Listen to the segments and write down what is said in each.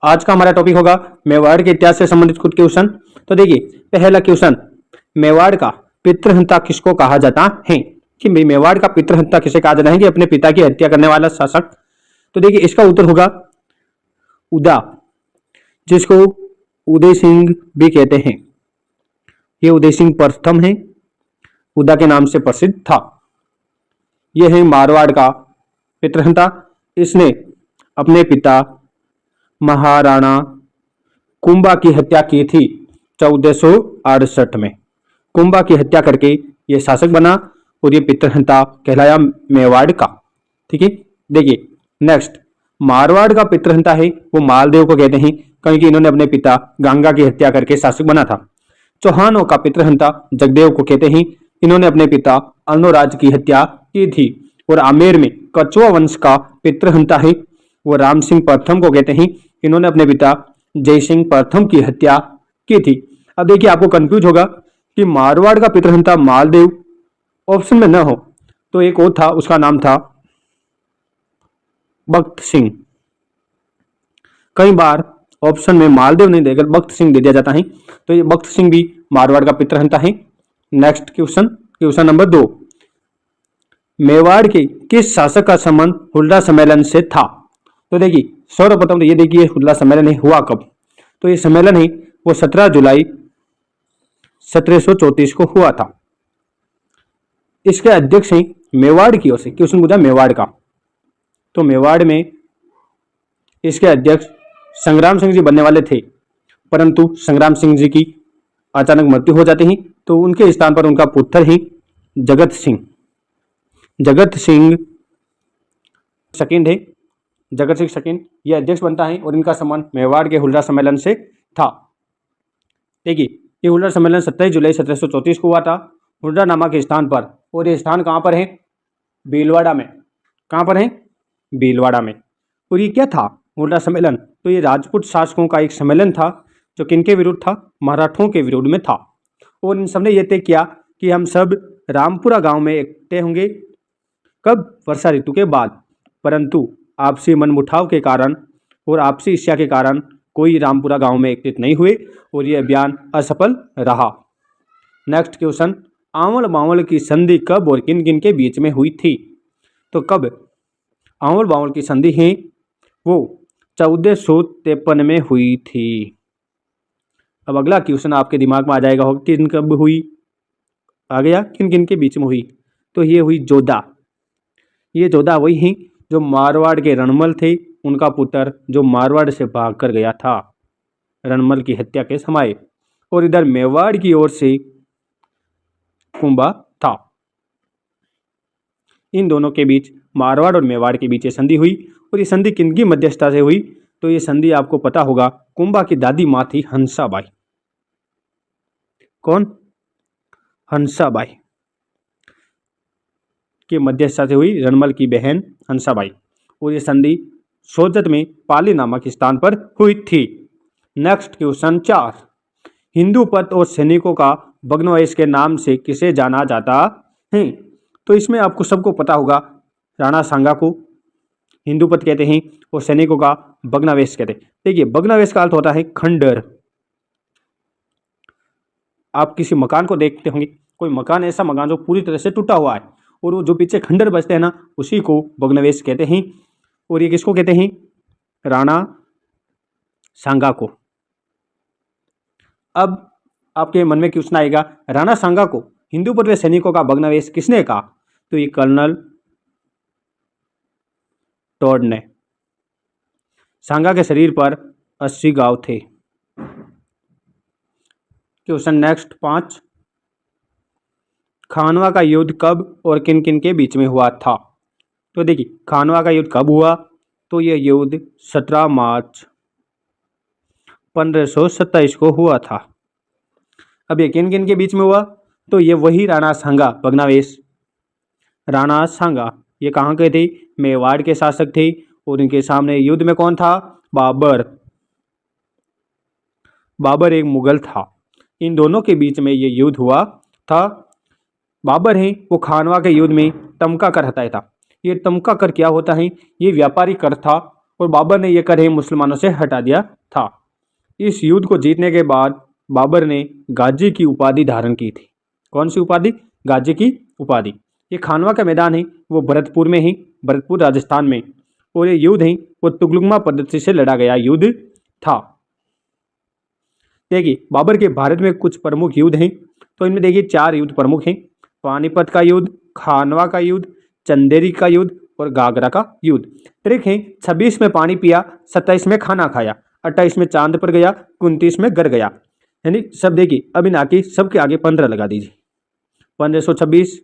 आज का हमारा टॉपिक होगा मेवाड़ के इतिहास से संबंधित कुछ क्वेश्चन। तो देखिए पहला क्वेश्चन, मेवाड़ का पितृहंता किसको कहा जाता है? कि भाई मेवाड़ का पितृहंता किसे कहा जाता है? कि अपने पिता की हत्या करने वाला शासक। तो देखिए इसका उत्तर होगा उदा, जिसको उदय सिंह भी कहते हैं। ये उदय सिंह प्रथम है, उदा के नाम से प्रसिद्ध था। यह है मारवाड़ का पितृहंता। इसने अपने पिता महाराणा कुंभा की हत्या की थी 1468 में। कुंभा की हत्या करके यह शासक बना और ये पितृहंता कहलाया मेवाड़ का। ठीक है, देखिए नेक्स्ट, मारवाड़ का पितृहंता है वो मालदेव को कहते हैं, क्योंकि इन्होंने अपने पिता गंगा की हत्या करके शासक बना था। चौहानों का पितृहंता जगदेव को कहते हैं, इन्होंने अपने पिता अर्णोराज की हत्या की थी। और आमेर में कछुआ वंश का पितृहंता है वो राम सिंह प्रथम को कहते हैं, इन्होंने अपने पिता जय सिंह प्रथम की हत्या की थी। अब देखिए आपको कंफ्यूज होगा कि मारवाड़ का पितृहंता मालदेव ऑप्शन में न हो तो एक और था, उसका नाम था बख्त सिंह। कई बार ऑप्शन में मालदेव नहीं देकर बख्त सिंह दे दिया जाता है, तो ये बख्त सिंह भी मारवाड़ का पितृहंता है। Next question, question number 2, Mewar के किस शासक का संबंध हुल्ला सम्मेलन से था? तो देखिए सर्वप्रथम तो ये देखिए हुल्ला सम्मेलन हुआ कब? तो ये सम्मेलन है वो 17 जुलाई 1734 को हुआ था। इसके अध्यक्ष हैं मेवाड़ की ओर से, क्वेश्चन पूछा मेवाड़ का, तो मेवाड़ में इसके अध्यक्ष संग्राम सिंह जी बनने वाले थे, परंतु संग्राम सिंह जी की अचानक मृत्यु हो जाती है, तो उनके स्थान पर उनका पुत्र ही जगत सिंह सेकंड है। जगत सिंह सेकंड ये अध्यक्ष बनता है और इनका संबंध मेवाड़ के हुल्ला सम्मेलन से था। देखिए ये हुल्ला सम्मेलन 27 जुलाई 1734 को हुआ था हुड्डा नामा के स्थान पर, और ये स्थान कहाँ पर है? भीलवाड़ा में। कहाँ पर है? भीलवाड़ा में। और ये क्या था हुड्डा सम्मेलन? तो ये राजपूत शासकों का एक सम्मेलन था जो किनके विरुद्ध था? मराठों के विरुद्ध में था। और इन सबने ये तय किया कि हम सब रामपुरा गांव में इकट्ठे होंगे। कब? वर्षा ऋतु के बाद। परंतु आपसी मनमुटाव के कारण और आपसी ईर्ष्या के कारण कोई रामपुरा गांव में एकत्रित नहीं हुए और ये अभियान असफल रहा। नेक्स्ट क्वेश्चन, आंवल बांवल की संधि कब और किन किन के बीच में हुई थी? तो कब आंवल बांवल की संधि है वो 1453 में हुई थी। अब अगला क्वेश्चन आपके दिमाग में आ जाएगा होगा किन कब हुई? आ गया, किन किन के बीच में हुई? तो ये हुई जोधा। ये जोधा वही है जो मारवाड़ के रणमल थे, उनका पुत्र जो मारवाड़ से भागकर गया था रणमल की हत्या के समय। और इधर मेवाड़ की ओर से कुंभा था। इन दोनों के बीच, मारवाड़ और मेवाड़ के बीच ये संधि हुई। और ये संधि किनकी मध्यस्थता से हुई? तो ये संधि आपको पता होगा कुंभा की दादी माँ थी हंसाबाई। कौन? हंसाबाई की मध्यस्थता से हुई, रणमल की बहन हंसाबाई। और ये संधि सोजत में पाली नामक स्थान पर हुई थी। नेक्स्ट क्वेश्चन 4, हिंदू पथ और सैनिकों का भग्नावशेष के नाम से किसे जाना जाता है? तो इसमें आपको सबको पता होगा राणा सांगा को हिंदू पथ कहते हैं और सैनिकों का भग्नावशेष कहते हैं। देखिए भग्नावशेष का अर्थ होता है खंडर। आप किसी मकान को देखते होंगे, कोई मकान ऐसा मकान जो पूरी तरह से टूटा हुआ है और वो जो पीछे खंडर बचते हैं ना, उसी को भग्नावशेष कहते हैं। और ये किसको कहते हैं? राणा सांगा को। अब आपके मन में क्वेश्चन आएगा, राणा सांगा को हिंदू पथ व सैनिकों का भग्नावशेष किसने कहा? तो ये कर्नल टॉड ने। सांगा के शरीर पर 80 घाव थे। क्वेश्चन नेक्स्ट 5, खानवा का युद्ध कब और किन किन के बीच में हुआ था? तो देखिए खानवा का युद्ध कब हुआ? तो यह युद्ध 17 मार्च 1527 को हुआ था। अब ये किन किन के बीच में हुआ? तो ये वही राणा सांगा भग्नावशेष। राणा सांगा ये कहाँ के थे? मेवाड़ के शासक थे। और इनके सामने युद्ध में कौन था? बाबर। बाबर एक मुगल था। इन दोनों के बीच में ये युद्ध हुआ था। बाबर है वो खानवा के युद्ध में तमका कर हटाया था। ये तमका कर क्या होता है? ये व्यापारी कर था और बाबर ने यह करें मुसलमानों से हटा दिया था। इस युद्ध को जीतने के बाद बाबर ने गाजी की उपाधि धारण की थी। कौन सी उपाधि? गाजी की उपाधि। ये खानवा का मैदान है वो भरतपुर में ही, भरतपुर राजस्थान में, और ये युद्ध है वो तुगलुकमा पद्धति से लड़ा गया युद्ध था। देखिए बाबर के भारत में कुछ प्रमुख युद्ध हैं, तो इनमें देखिए 4 युद्ध प्रमुख हैं। पानीपत का युद्ध, खानवा का युद्ध, चंदेरी का युद्ध और गागरा का युद्ध। ट्रिक है 26 में पानी पिया, 27 में खाना खाया, 28 में चांद पर गया, 29 में घर गया। यानी सब देखिए अब इन आके सबके आगे 15 लगा दीजिए। 1526,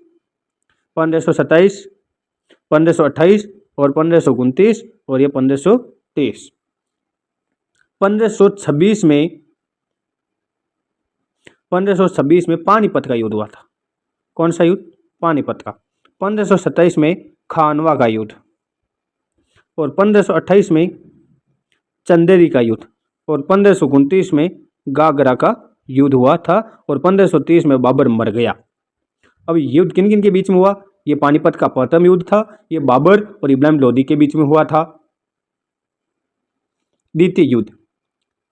1527, 1528 और 1529 और ये 1523। 1526 में पानीपत का युद्ध हुआ था। कौन सा युद्ध? पानीपत का। 1527 में खानवा का युद्ध और 1528 में चंदेरी का युद्ध और 1529 में गागरा का युद्ध हुआ था और 1530 में बाबर मर गया। अब युद्ध किन किन के बीच में हुआ? ये पानीपत का प्रथम युद्ध था, ये बाबर और इब्राहिम लोदी के बीच में हुआ था। द्वितीय युद्ध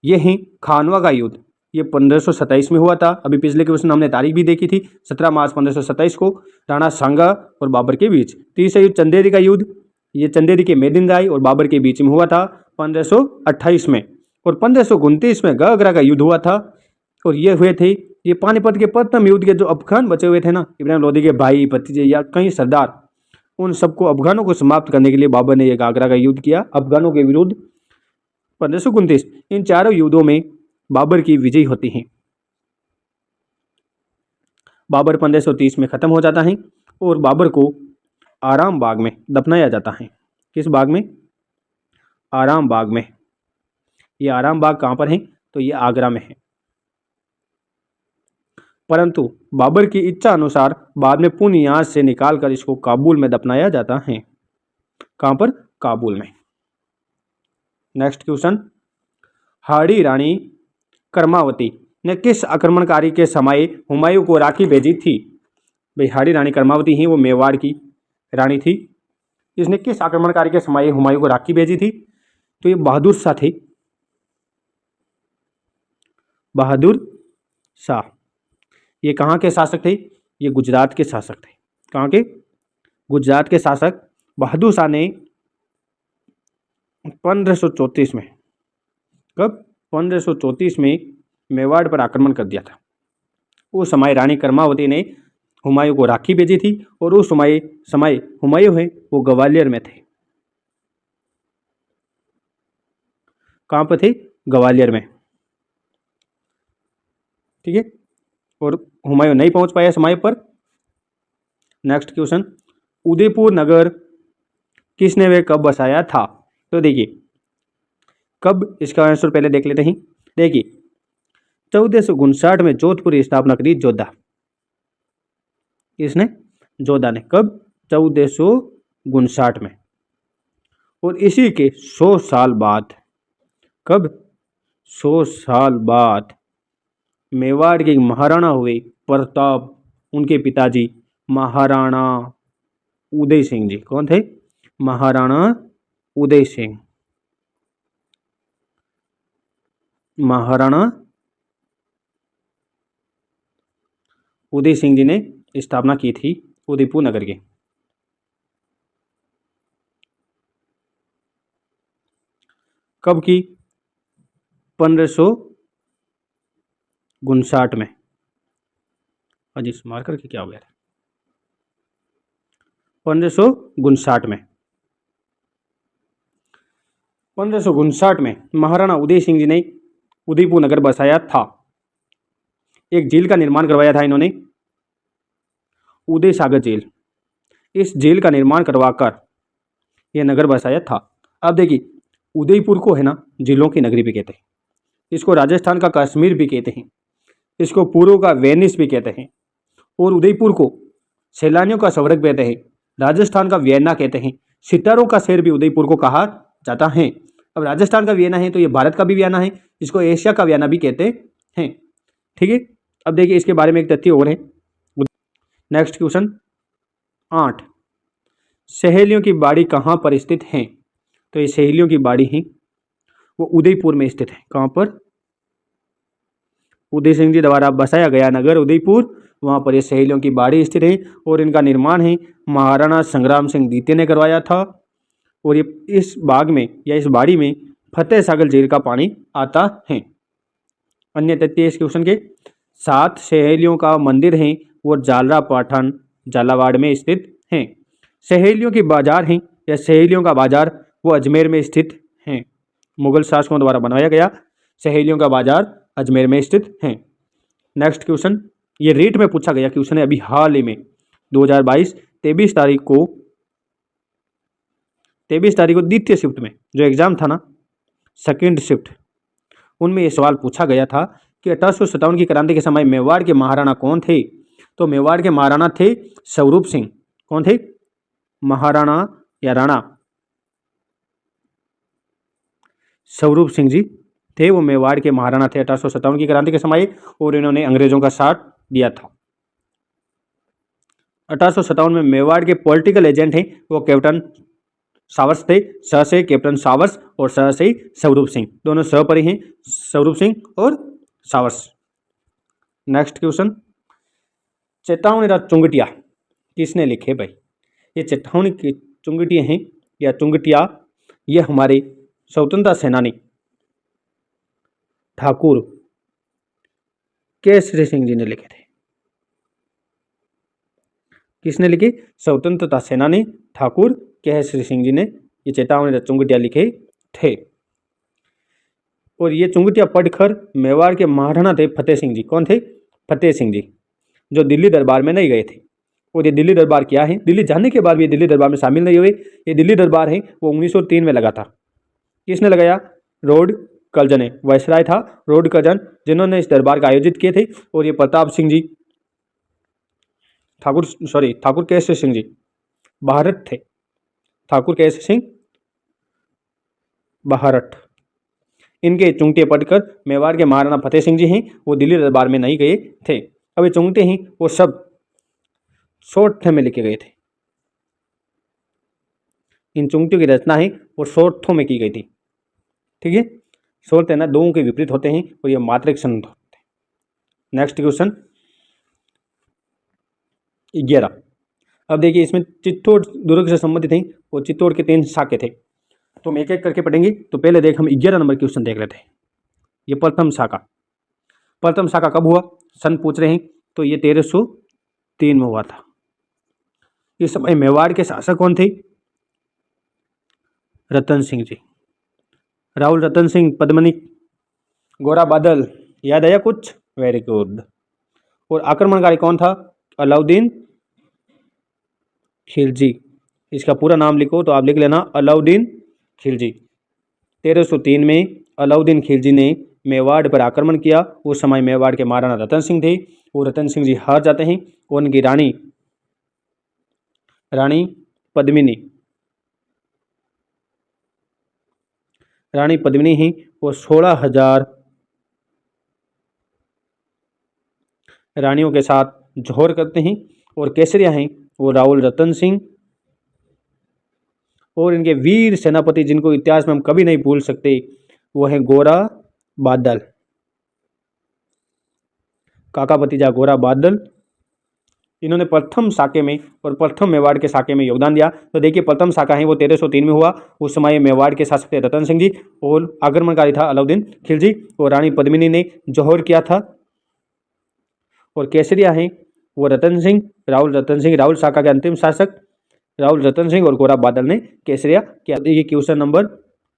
ये है खानवा का युद्ध, ये 1527 में हुआ था। अभी पिछले क्वेश्चन हमने तारीख भी देखी थी, 17 मार्च 1527 को राणा सांगा और बाबर के बीच। तीसरा युद्ध चंदेरी का युद्ध, ये चंदेरी के मेदिन राय और बाबर के बीच में हुआ था 1528 में। और 1529 में गागरा का युद्ध हुआ था और ये हुए थे ये पानीपत के प्रथम युद्ध के जो अफगान बचे हुए थे ना, इब्राहिम लोदी के भाई भतीजे या कई सरदार, उन सबको अफगानों को समाप्त करने के लिए बाबर ने यह गागरा का युद्ध किया अफगानों के विरुद्ध 1529। इन चारों युद्धों में बाबर की विजय होती है। बाबर 1530 में खत्म हो जाता है और बाबर को आराम बाग में दफनाया जाता है। किस बाग में? आराम बाग में। ये आराम बाग कहाँ पर है? तो ये आगरा में है। परंतु बाबर की इच्छा अनुसार बाद में पुनः यहाँ से निकालकर इसको काबुल में दफनाया जाता है। कहाँ पर? काबुल में। नेक्स्ट क्वेश्चन, हाड़ी रानी कर्मावती ने किस आक्रमणकारी के समय हुमायूं को राखी भेजी थी? भाई हाड़ी रानी कर्मावती ही वो मेवाड़ की रानी थी। इसने किस आक्रमणकारी के समय हुमायूं को राखी भेजी थी? तो ये बहादुर शाह थे। बहादुर शाह। ये कहाँ के शासक थे? ये गुजरात के शासक थे। कहाँ के? गुजरात के शासक बहादुर शाह ने 1534 में, कब? 1534 में मेवाड़ पर आक्रमण कर दिया था। उस समय रानी कर्मावती ने हुमायूं को राखी भेजी थी और उस समय हुमायूं है वो ग्वालियर में थे। कहाँ पर थे? ग्वालियर में। ठीक है, और हुमायूं नहीं पहुंच पाया समय पर। नेक्स्ट क्वेश्चन, उदयपुर नगर किसने वे कब बसाया था? तो देखिए कब, इसका आंसर पहले देख लेते हैं। देखिए 1459 में जोधपुर की स्थापना करी जोधा। इसने जोधा ने कब? 1459 में। और इसी के 100 साल बाद, कब? 100 साल बाद मेवाड़ के महाराणा हुए प्रताप, उनके पिताजी महाराणा उदय सिंह जी। कौन थे? महाराणा उदय सिंह। महाराणा उदय सिंह जी ने स्थापना की थी उदयपुर नगर की। कब की? 1559 में। अजी मार करके क्या हो गया? 1559 में। 1559 में महाराणा उदय सिंह जी ने उदयपुर नगर बसाया था। एक झील का निर्माण करवाया था इन्होंने, उदय सागर झील। इस झील का निर्माण करवाकर यह नगर बसाया था। अब देखिए उदयपुर को है ना झीलों की नगरी भी कहते हैं, इसको राजस्थान का कश्मीर भी कहते हैं, इसको पूर्व का वेनिस भी कहते हैं, और उदयपुर को सैलानियों का स्वर्ग कहते हैं, राजस्थान का वियना कहते हैं, सितारों का शहर भी उदयपुर को कहा जाता है। अब राजस्थान का वियना है तो ये भारत का भी वियना है, इसको एशिया का वियना भी कहते हैं। ठीक है, अब देखिए इसके बारे में एक तथ्य और है। नेक्स्ट क्वेश्चन 8, सहेलियों की बाड़ी कहाँ पर स्थित है? तो ये सहेलियों की बाड़ी है वो उदयपुर में स्थित है। कहाँ पर? उदय सिंह जी द्वारा बसाया गया नगर उदयपुर, वहाँ पर ये सहेलियों की बाड़ी स्थित है और इनका निर्माण है महाराणा संग्राम सिंह द्वितीय ने करवाया था। और ये इस बाग में या इस बाड़ी में फतेह सागर झील का पानी आता है। अन्य तथ्य इस क्वेश्चन के 7 सहेलियों का मंदिर है वो जालरा पाटन झालावाड़ में स्थित है। सहेलियों की बाजार है या सहेलियों का बाजार वो अजमेर में स्थित है। मुगल शासकों द्वारा बनाया गया सहेलियों का बाजार अजमेर में स्थित है। नेक्स्ट क्वेश्चन, ये रीट में पूछा गया क्वेश्चन है अभी हाल ही में 2022 23 तारीख को द्वितीय शिफ्ट में जो एग्जाम था ना, सेकेंड शिफ्ट, उनमें ये सवाल पूछा गया था कि 1857 की क्रांति के समय मेवाड़ के महाराणा कौन थे? तो मेवाड़ के महाराणा थे स्वरूप सिंह। कौन थे? महाराणा या राणा स्वरूप सिंह जी थे, वो मेवाड़ के महाराणा थे 1857 की क्रांति के समय, और इन्होंने अंग्रेजों का साथ दिया था। 1857 में मेवाड़ के पॉलिटिकल एजेंट हैं वो कैप्टन सावर्स थे। स से कैप्टन सावर्स और स से स्वरूप सिंह, दोनों स पर ही हैं, स्वरूप सिंह और सावर्स। नेक्स्ट क्वेश्चन, चेतावनी रात चुंगटिया किसने लिखे भाई? ये चेतावनी की चुंगटिया हैं या चुंगटिया, ये हमारे स्वतंत्रता सेनानी ठाकुर केसरी सिंह जी ने लिखे थे। किसने लिखे? स्वतंत्रता सेनानी ठाकुर केसरी सिंह जी ने ये चेतावनी चुंगटिया लिखे थे। और ये चुंगटिया पढ़कर मेवाड़ के महाराणा थे फतेह सिंह जी। कौन थे? फतेह सिंह जी, जो दिल्ली दरबार में नहीं गए थे। और ये दिल्ली दरबार क्या है? दिल्ली जाने के बाद भी दिल्ली दरबार में शामिल नहीं हुए। ये दिल्ली दरबार है वो 1903 में लगा था। किसने लगाया? लॉर्ड कर्जन वायसराय था, लॉर्ड कर्जन, जिन्होंने इस दरबार का आयोजित किए थे। और ये प्रताप सिंह जी ठाकुर केसरी सिंह जी भारत थे। ठाकुर केसरी सिंह भारत, इनके चुंगटे पढ़कर मेवाड़ के महाराणा फतेह सिंह जी हैं वो दिल्ली दरबार में नहीं गए थे। अब ये चुंगटे हैं वो सब शॉर्ट में लिखे गए थे। इन चुंगटियों की रचना है वो शॉर्ट में की गई थी। ठीक है, शॉर्ट है ना, दो के विपरीत होते हैं और ये मात्रिक संध होते हैं। Next question 11। अब देखिए इसमें चित्तौड़ दुर्ग से संबंधित हैं वो चित्तौड़ के 3 शाखे थे, तो हम एक एक करके पढ़ेंगे। तो पहले देख हम 11 नंबर क्वेश्चन देख लेते हैं। ये प्रथम शाखा कब हुआ? सन पूछ रहे हैं, तो ये 1303 में हुआ था। इस समय मेवाड़ के शासक कौन थे? रतन सिंह जी, राहुल रतन सिंह, पद्मनी, गोरा बादल, याद आया कुछ? Very good. और आक्रमणकारी कौन था? अलाउद्दीन खिलजी। इसका पूरा नाम लिखो तो आप लिख लेना अलाउद्दीन खिलजी। 1303 में अलाउद्दीन खिलजी ने मेवाड़ पर आक्रमण किया। उस समय मेवाड़ के महाराणा रतन सिंह थे। वो रतन सिंह जी हार जाते हैं और उनकी रानी पद्मिनी ही वो 16,000 रानियों के साथ जौहर करते हैं। और केसरिया हैं वो राहुल रतन सिंह और इनके वीर सेनापति जिनको इतिहास में हम कभी नहीं भूल सकते वो है गोरा बादल, काका भतीजा गोरा बादल। इन्होंने प्रथम शाखे में और प्रथम मेवाड़ के शाखे में योगदान दिया। तो देखिए प्रथम शाखा है वो 1303 में हुआ। उस समय मेवाड़ के शासक थे रतन सिंह जी और आक्रमणकारी था अलाउद्दीन खिलजी और रानी पद्मिनी ने जौहर किया था। और केसरिया हैं वो रतन सिंह, राहुल शाखा के अंतिम शासक राहुल रतन सिंह और गोरा बादल ने केसरिया किया। देखिए क्वेश्चन नंबर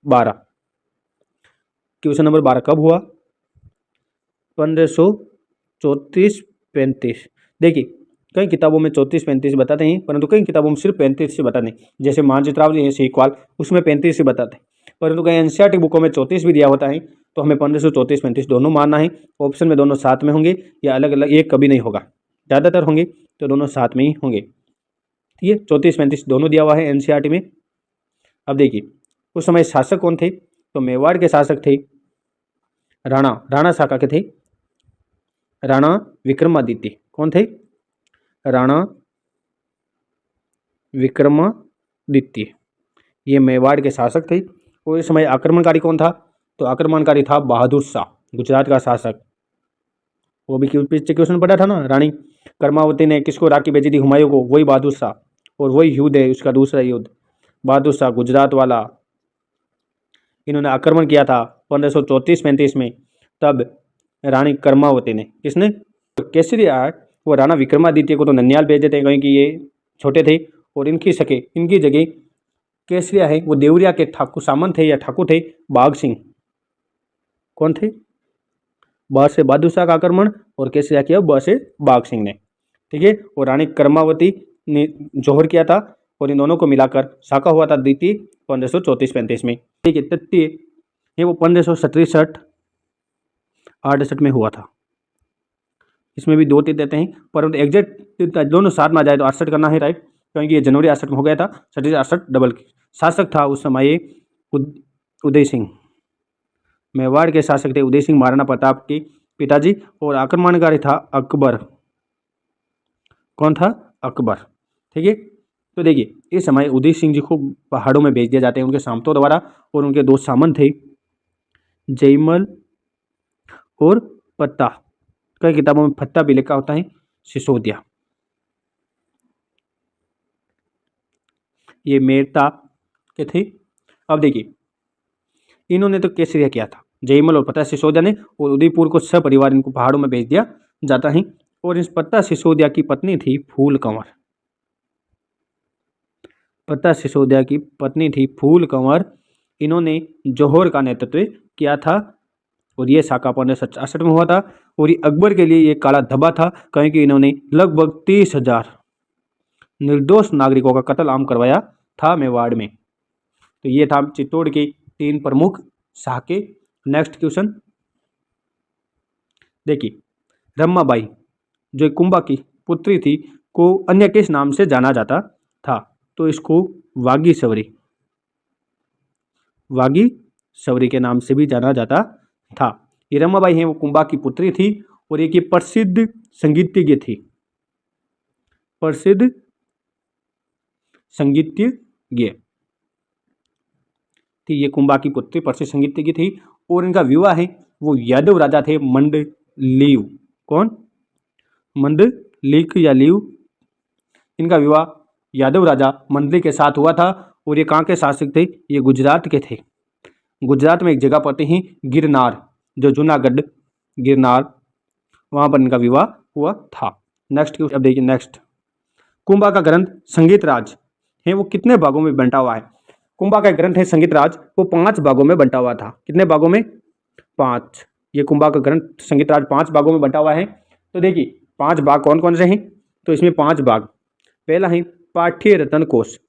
12 कब हुआ? 1534-35। देखिए कई किताबों में 34-35 बताते हैं, परंतु कई किताबों में सिर्फ 35 से बताते हैं। जैसे मानचित्रावली है सीकवाल, उसमें 35 से बताते हैं, परंतु कई एनसीईआरटी बुकों में 34 भी दिया होता है। तो हमें 1534-35 दोनों मानना है। ऑप्शन में दोनों साथ में होंगे या अलग अलग, एक कभी नहीं होगा। ज़्यादातर होंगे तो दोनों साथ में ही होंगे। ठीक है, 34-35 दोनों दिया हुआ है एनसीईआरटी में। अब देखिए उस समय शासक कौन थे? तो मेवाड़ के शासक थे राणा शाखा के थे राणा विक्रमादित्य। कौन थे? राणा विक्रमादित्य। ये मेवाड़ के शासक थे। और इस समय आक्रमणकारी कौन था? तो आक्रमणकारी था बहादुर शाह, गुजरात का शासक। वो भी पीछे क्वेश्चन पढ़ा था ना, रानी कर्मावती ने किसको राखी भेजी थी? हुमायूं को, वही बहादुर शाह। और वही युद्ध है उसका दूसरा युद्ध, बहादुर शाह गुजरात वाला। इन्होंने आक्रमण किया था 1534-35 में। तब रानी कर्मावती ने, किसने? केसरी आर्ट वो राणा विक्रमादित्य को तो ननियाल भेज देते हैं क्योंकि ये छोटे थे। और इनकी जगह केसरिया है वो देवरिया के ठाकुर सामंत थे या ठाकुर थे बाघ सिंह। कौन थे? ब से बहादुर शाह का आक्रमण और केसरिया किया ब से बाघ सिंह ने। ठीक है। और रानी कर्मावती ने जौहर किया था और इन दोनों को मिलाकर शाखा हुआ था द्वितीय 1534-35 में। ठीक है। तृतीय ये वो 1567-68 में हुआ था। इसमें भी 2 तीन देते हैं परंतु एग्जैक्ट दोनों साथ में आ जाए तो 68 करना है, राइट, क्योंकि ये जनवरी 68 में हो गया था। 67-68 डबल। शासक था उस समय उदय सिंह, मेवाड़ के शासक थे उदय सिंह, महाराणा प्रताप के पिताजी। और आक्रमणकारी था अकबर। कौन था? अकबर। ठीक है। तो देखिए इस समय उदय सिंह जी को पहाड़ों में भेज दिया जाते हैं उनके सामंतों द्वारा। और उनके 2 सामंत थे जयमल और पत्ता। कई किताबों में पत्ता भी लिखा होता है सिसोदिया। ये मेरता के थे। अब देखिए इन्होंने तो केसरिया किया था, जयमल और पत्ता सिसोदिया ने। और उदयपुर को सपरिवार इनको पहाड़ों में भेज दिया जाता है। और इस पत्ता सिसोदिया की पत्नी थी फूल कंवर। पत्ता सिसोदिया की पत्नी थी फूल कंवर। इन्होंने जौहर का नेतृत्व किया था और ये शाखा 1567 में हुआ था। और ये अकबर के लिए ये काला धब्बा था क्योंकि इन्होंने लगभग 30,000 निर्दोष नागरिकों का कत्ल आम करवाया था मेवाड़ में। तो ये था चित्तौड़ के 3 प्रमुख शाखे। नेक्स्ट क्वेश्चन देखिए, रमाबाई जो कुंभा की पुत्री थी को अन्य किस नाम से जाना जाता था? तो इसको वागी सवरी के नाम से भी जाना जाता था। ये रमाबाई है वो कुंभा की पुत्री थी और एक ये प्रसिद्ध संगीतज्ञ थी। प्रसिद्ध संगीतज्ञ थी ये कुंभा की पुत्री, प्रसिद्ध संगीतज्ञ थी। और इनका विवाह है वो यादव राजा थे मंडलीव। कौन? मंडलिक या लीव। इनका विवाह यादव राजा मंडली के साथ हुआ था। और ये कहाँ के शासक थे? ये गुजरात के थे। गुजरात में एक जगह पड़ती है गिरनार, जो जूनागढ़ गिरनार, वहाँ पर इनका विवाह हुआ था। नेक्स्ट अब देखिए, नेक्स्ट कुंभा का ग्रंथ संगीत राज है वो कितने भागों में बंटा हुआ है? कुंभा का ग्रंथ है संगीत राज वो 5 भागों में बंटा हुआ था। कितने भागों में? 5। ये कुंभा का ग्रंथ संगीत राज 5 भागों में बंटा हुआ है। तो देखिए 5 भाग कौन कौन से हैं? तो इसमें 5 भाग, पहला है पाठ्य रतन कोश,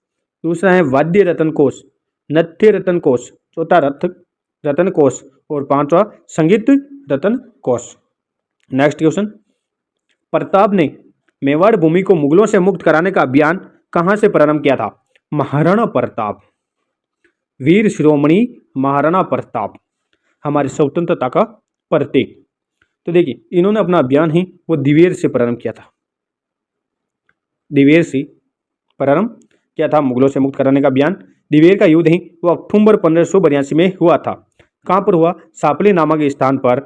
दूसरा है वाद्य रतन कोश, नृत्य रतन कोश, चौथा रतन कोश और 5वां संगीत रतन कोश। नेक्स्ट क्वेश्चन, प्रताप ने मेवाड़ भूमि को मुगलों से मुक्त कराने का अभियान कहां से प्रारंभ किया था? महाराणा प्रताप, वीर शिरोमणि महाराणा प्रताप, हमारी स्वतंत्रता का प्रतीक। तो देखिए इन्होंने अपना अभियान ही वो दिवेर से प्रारंभ किया था। दिवेर से प्रारंभ किया था मुगलों से मुक्त कराने का अभियान। दिवेर का युद्ध ही वो अक्टूबर 1582 में हुआ था। कहाँ पर हुआ? सापली नामक स्थान पर।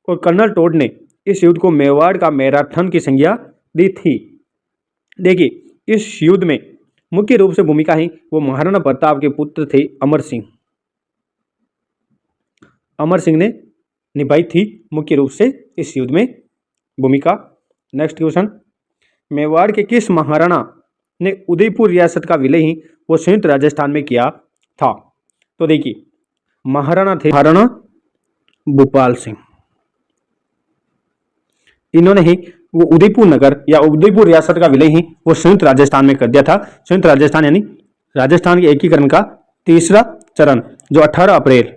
और कर्नल टोड ने इस युद्ध को मेवाड़ का मैराथन की संज्ञा दी थी। देखिए इस युद्ध में मुख्य रूप से भूमिका ही वो महाराणा प्रताप के पुत्र थे अमर सिंह। अमर सिंह ने निभाई थी मुख्य रूप से इस युद्ध में भूमिका। नेक्स्ट क्वेश्चन, मेवाड़ के किस महाराणा ने उदयपुर रियासत का विलय ही वो संयुक्त राजस्थान में किया था? तो देखिए महाराणा थे महाराणा भूपाल सिंह। इन्होंने ही वो उदयपुर नगर या उदयपुर रियासत का विलय ही वो संयुक्त राजस्थान में कर दिया था। संयुक्त राजस्थान यानी राजस्थान के एकीकरण का तीसरा चरण जो 18 अप्रैल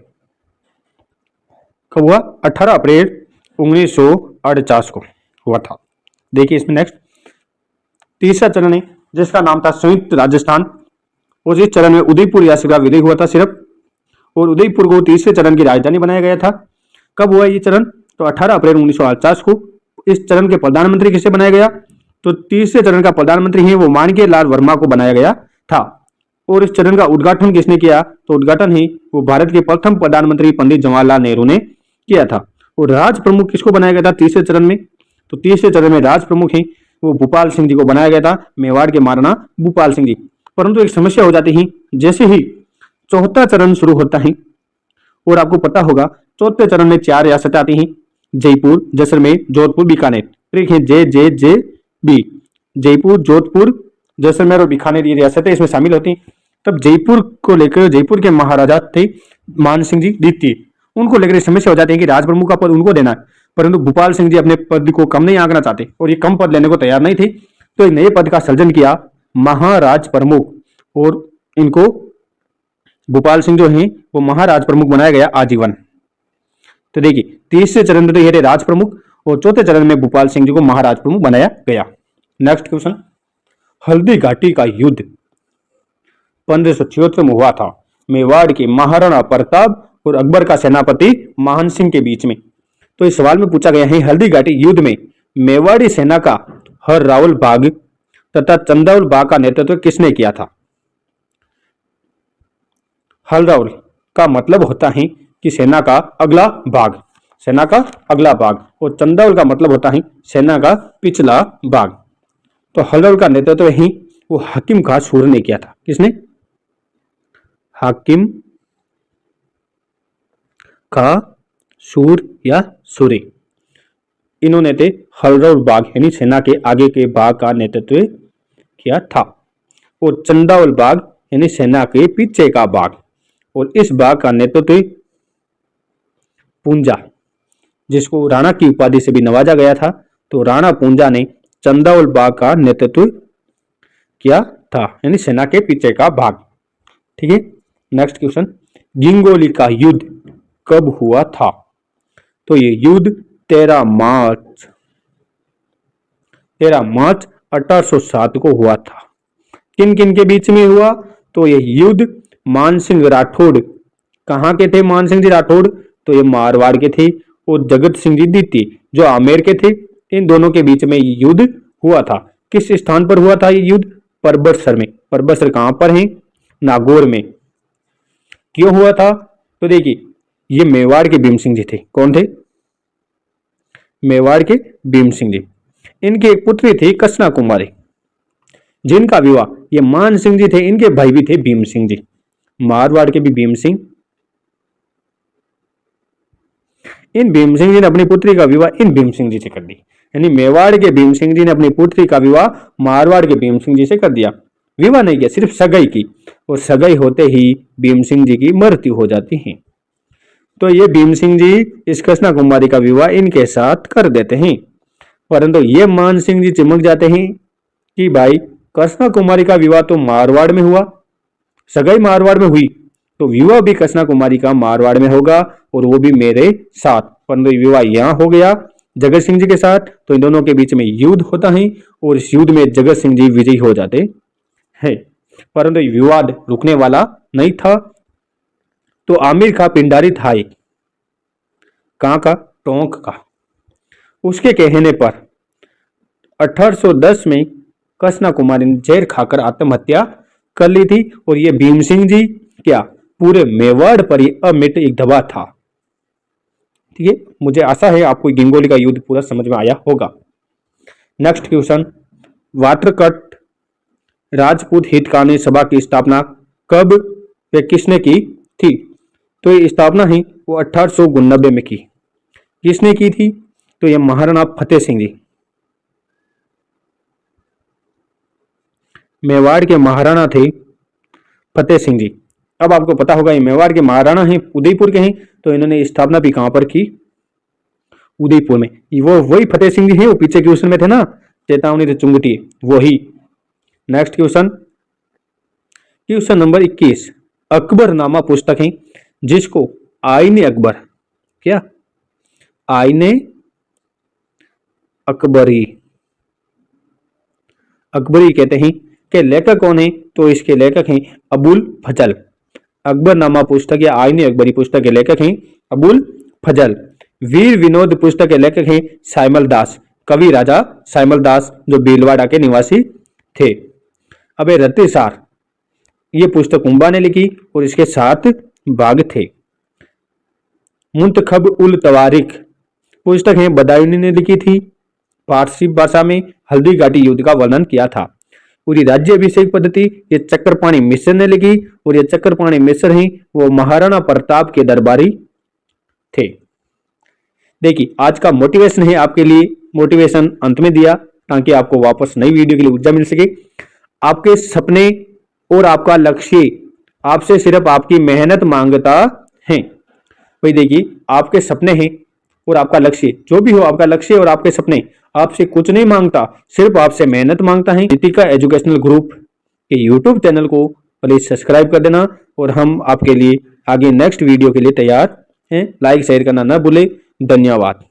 कब हुआ? 18 अप्रैल 1948 को हुआ था। देखिए इसमें नेक्स्ट तीसरा चरण है जिसका नाम था संयुक्त राजस्थान। और इस चरण में उदयपुर रियासत का विलय हुआ था सिर्फ, और उदयपुर को तीसरे चरण की राजधानी बनाया गया था। कब हुआ ये चरण? तो 18 अप्रैल 1948 को। इस चरण के प्रधानमंत्री किसे बनाया गया? तो तीसरे चरण का प्रधानमंत्री है वो माणिक्य लाल वर्मा को बनाया गया था। और इस चरण का उद्घाटन किसने किया? तो उद्घाटन ही वो भारत के प्रथम प्रधानमंत्री पंडित जवाहरलाल नेहरू ने किया था। और राज प्रमुख किसको बनाया गया था तीसरे चरण में? तो तीसरे चरण में राज प्रमुख ही वो भूपाल सिंह जी को बनाया गया था, मेवाड़ के महाराणा भूपाल सिंह जी। परंतु एक समस्या हो जाती ही, जैसे ही चौथा चरण शुरू होता है और आपको पता होगा चौथे चरण में 4 रियासतें आती हैं, जयपुर, जैसलमेर, जोधपुर, बीकानेर। ठीक है, जे बी, जयपुर, जोधपुर, जैसलमेर और बीकानेर ये रियासतें इसमें शामिल होती। तब जयपुर को लेकर जयपुर के महाराजा थे मान सिंह जी द्वितीय, उनको लेकर समस्या हो जाती है कि राज प्रमुख का पद उनको देना है, परंतु भूपाल सिंह जी अपने पद को कम नहीं आंकना चाहते और ये कम पद लेने को तैयार नहीं थे। तो एक नए पद का सृजन किया, महाराज प्रमुख, और इनको भूपाल सिंह जो है वो महाराज प्रमुख बनाया गया आजीवन। तो देखिए तीसरे चरण में तो ये राज प्रमुख और चौथे चरण में भूपाल सिंह जी को महाराज प्रमुख बनाया गया। नेक्स्ट क्वेश्चन, हल्दी घाटी का युद्ध 1576 में हुआ था मेवाड़ के महाराणा प्रताप और अकबर का सेनापति मान सिंह के बीच में। तो इस सवाल में पूछा गया है हल्दी घाटी युद्ध में मेवाड़ी सेना का हर रावल बाग तथा चंदावल बाग का नेतृत्व किसने किया था? हर रावल का मतलब होता है कि सेना का अगला भाग, सेना का अगला भाग, और चंदावल का मतलब होता है सेना का पिछला भाग। तो हल्दौल का नेतृत्व ही वो हाकिम खां सूर ने किया था। किसने? हाकिम खां सूर या सूरी, इन्होंने थे हल्दौल बाग यानी सेना के आगे के भाग का नेतृत्व किया था, और चंदावल बाग यानी सेना के पीछे का भाग, और इस भाग का नेतृत्व पूंजा, जिसको राणा की उपाधि से भी नवाजा गया था, तो राणा पूंजा ने चंदावल बाग का नेतृत्व किया था, यानी सेना के पीछे का भाग। ठीक है, नेक्स्ट क्वेश्चन, गिंगोली का युद्ध कब हुआ था? तो ये युद्ध 13 मार्च 1807 को हुआ था। किन किन के बीच में हुआ? तो ये युद्ध मान सिंह राठौड़, कहाँ के थे मान सिंह जी राठौड़? तो ये मारवाड़ के थे, और जगत सिंह जी द्वितीय जो आमेर के थे, इन दोनों के बीच में युद्ध हुआ था। किस स्थान पर हुआ था ये युद्ध? परबतसर में। परबतसर कहां पर है? नागौर में। क्यों हुआ था? तो देखिए ये मेवाड़ के भीम सिंह जी थे। कौन थे? मेवाड़ के भीम सिंह जी। इनकी एक पुत्री थी कसना कुमारी, जिनका विवाह ये मान सिंह जी थे, इनके भाई भी थे भीम सिंह जी, मारवाड़ के भी भीम सिंह। इन भीम सिंह जी ने अपनी पुत्री का विवाह इन भीम सिंह जी से कर दी, यानी मेवाड़ के भीम सिंह जी ने अपनी पुत्री का विवाह मारवाड़ के भीम सिंह जी से कर दिया। विवाह नहीं किया, सिर्फ सगाई की, और सगाई होते ही भीम सिंह जी की मृत्यु हो जाती है। तो ये भीम सिंह जी इस कृष्णा कुमारी का विवाह इनके साथ कर देते हैं, परंतु ये मान सिंह जी चिमक जाते हैं कि भाई कृष्णा कुमारी का विवाह तो मारवाड़ में हुआ, सगाई मारवाड़ में हुई, तो विवाह भी कृष्णा कुमारी का मारवाड़ में होगा और वो भी मेरे साथ। परंतु विवाह यहाँ हो गया जगत सिंह जी के साथ, तो इन दोनों के बीच में युद्ध होता है और इस युद्ध में जगत सिंह जी विजयी हो जाते हैं, परंतु विवाद रुकने वाला नहीं था। तो आमिर खां पिंडारी था एक, कहां का? टोंक का। उसके कहने पर 1810 में कृष्णा कुमारी ने जहर खाकर आत्महत्या कर ली थी, और ये भीम सिंह जी क्या पूरे मेवाड़ पर ही अमिट एक दबा था। ठीक है, मुझे आशा है आपको गिंगोली का युद्ध पूरा समझ में आया होगा। नेक्स्ट क्वेश्चन, वाटरकट राजपूत हितकानी सभा की स्थापना कब व किसने की थी? तो ये स्थापना है वो 1889 में की। किसने की थी? तो ये महाराणा फतेह सिंह जी, मेवाड़ के महाराणा थे फतेह सिंह जी। अब आपको पता होगा ये मेवाड़ के महाराणा हैं, उदयपुर के हैं, तो इन्होंने स्थापना भी कहां पर की? उदयपुर में। वो वही फतेह सिंह जी हैं, वो पीछे क्वेश्चन में थे ना, चेतावनी तो चुंगटी, वही। Next question, question number 21, Akbarnama पुस्तक है जिसको आईने अकबर, क्या आईने अकबरी कहते हैं, के लेखक कौन है? तो इसके लेखक हैं अबुल फजल। अकबरनामा पुस्तक या आईने अकबरी पुस्तक के लेखक हैं अबुल फजल। वीर विनोद पुस्तक के लेखक हैं साइमल दास, कवि राजा साइमल दास जो भीलवाड़ा के निवासी थे। अब रत्तीसार ये पुस्तक उम्बा ने लिखी और इसके 7 भाग थे। मुंतखब उल तवारिख पुस्तक है बदायूनी ने लिखी थी। फारसी भाषा में हल्दी घाटी युद्ध का वर्णन किया था। पूरी राज्य अभिषेक पद्धति ये चक्रपाणी मिश्र ने लिखी और ये चक्रपाणी मिश्र हैं वो महाराणा प्रताप के दरबारी थे। देखिए आज का मोटिवेशन है आपके लिए, मोटिवेशन अंत में दिया ताकि आपको वापस नई वीडियो के लिए ऊर्जा मिल सके। आपके सपने और आपका लक्ष्य आपसे सिर्फ आपकी मेहनत मांगता है। भाई देखिए आपके सपने हैं और आपका लक्ष्य जो भी हो, आपका लक्ष्य और आपके सपने आपसे कुछ नहीं मांगता, सिर्फ आपसे मेहनत मांगता है। रितिका एजुकेशनल ग्रुप के यूट्यूब चैनल को प्लीज सब्सक्राइब कर देना और हम आपके लिए आगे नेक्स्ट वीडियो के लिए तैयार हैं। लाइक शेयर करना न भूले। धन्यवाद।